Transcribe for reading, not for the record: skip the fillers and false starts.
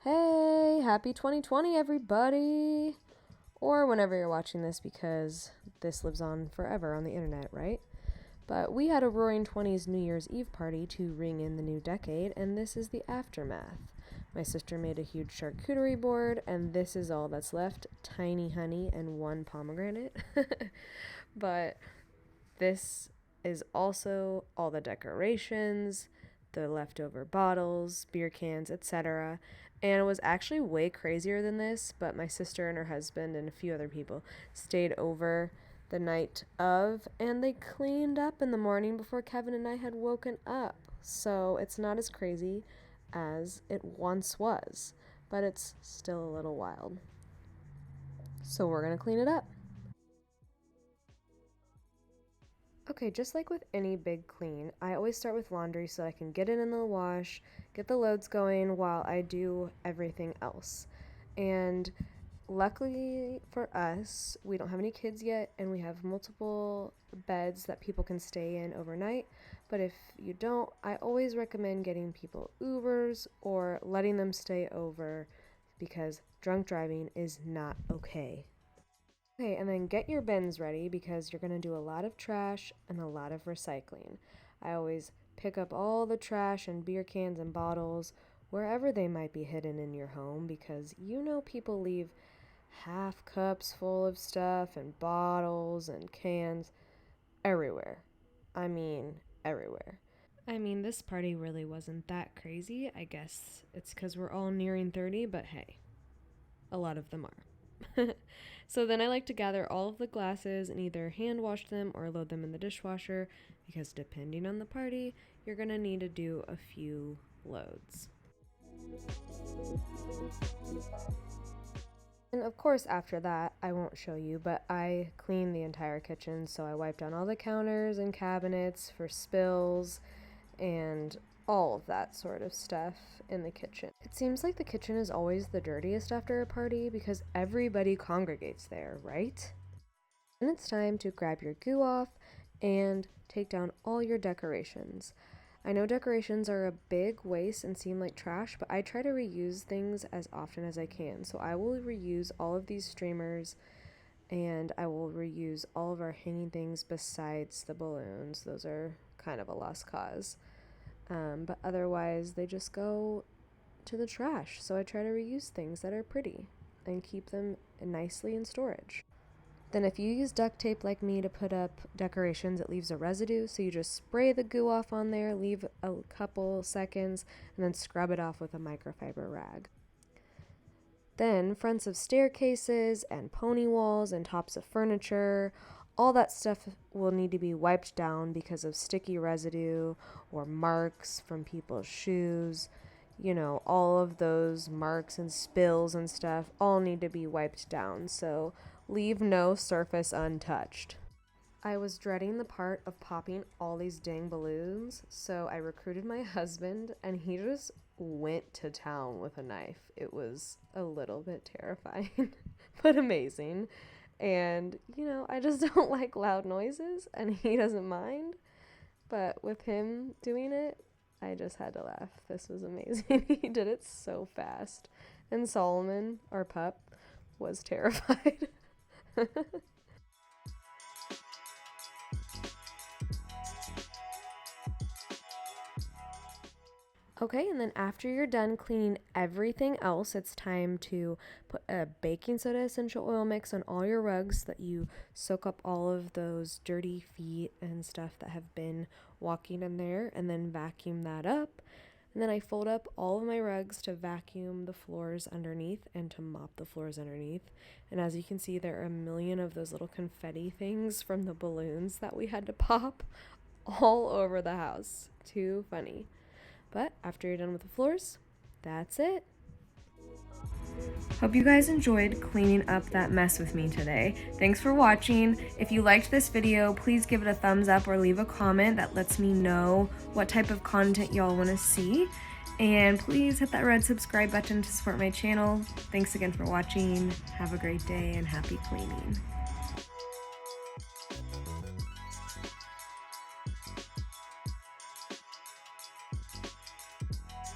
Hey, happy 2020, everybody! Or whenever you're watching this, because this lives on forever on the internet, right? But we had a Roaring 20s New Year's Eve party to ring in the new decade, and this is the aftermath. My sister made a huge charcuterie board, and this is all that's left: tiny honey and one pomegranate. But this is also all the decorations, the leftover bottles, beer cans, etc. And it was actually way crazier than this, but my sister and her husband and a few other people stayed over the night of, and they cleaned up in the morning before Kevin and I had woken up. So it's not as crazy as it once was, but it's still a little wild. So we're gonna clean it up. Okay, just like with any big clean, I always start with laundry so I can get it in the wash, get the loads going while I do everything else. And luckily for us, we don't have any kids yet, and we have multiple beds that people can stay in overnight. But if you don't, I always recommend getting people Ubers or letting them stay over, because drunk driving is not okay. Okay, and then get your bins ready because you're going to do a lot of trash and a lot of recycling. I always pick up all the trash and beer cans and bottles wherever they might be hidden in your home, because people leave half cups full of stuff and bottles and cans everywhere. I mean, everywhere. I mean, this party really wasn't that crazy. I guess it's because we're all nearing 30, but hey, a lot of them are. So then I like to gather all of the glasses and either hand wash them or load them in the dishwasher, because depending on the party, you're going to need to do a few loads. And of course, after that, I won't show you, but I cleaned the entire kitchen. So I wiped down all the counters and cabinets for spills and all of that sort of stuff in the kitchen. It seems like the kitchen is always the dirtiest after a party because everybody congregates there, right? And it's time to grab your goo off and take down all your decorations. I know decorations are a big waste and seem like trash, but I try to reuse things as often as I can. So I will reuse all of these streamers, and I will reuse all of our hanging things besides the balloons. Those are kind of a lost cause. But otherwise, they just go to the trash. So I try to reuse things that are pretty and keep them nicely in storage. Then if you use duct tape like me to put up decorations, it leaves a residue. So you just spray the goo off on there, leave a couple seconds, and then scrub it off with a microfiber rag. Then fronts of staircases and pony walls and tops of furniture, all that stuff will need to be wiped down because of sticky residue or marks from people's shoes. All of those marks and spills and stuff all need to be wiped down, so leave no surface untouched. I was dreading the part of popping all these dang balloons, so I recruited my husband, and he just went to town with a knife. It was a little bit terrifying, but amazing. And, I just don't like loud noises, and he doesn't mind. But with him doing it, I just had to laugh. This was amazing. He did it so fast. And Solomon, our pup, was terrified. Okay, and then after you're done cleaning everything else, it's time to put a baking soda essential oil mix on all your rugs so that you soak up all of those dirty feet and stuff that have been walking in there, and then vacuum that up. And then I fold up all of my rugs to vacuum the floors underneath and to mop the floors underneath. And as you can see, there are a million of those little confetti things from the balloons that we had to pop all over the house. Too funny. But after you're done with the floors, that's it. Hope you guys enjoyed cleaning up that mess with me today. Thanks for watching. If you liked this video, please give it a thumbs up or leave a comment. That lets me know what type of content y'all want to see. And please hit that red subscribe button to support my channel. Thanks again for watching. Have a great day and happy cleaning.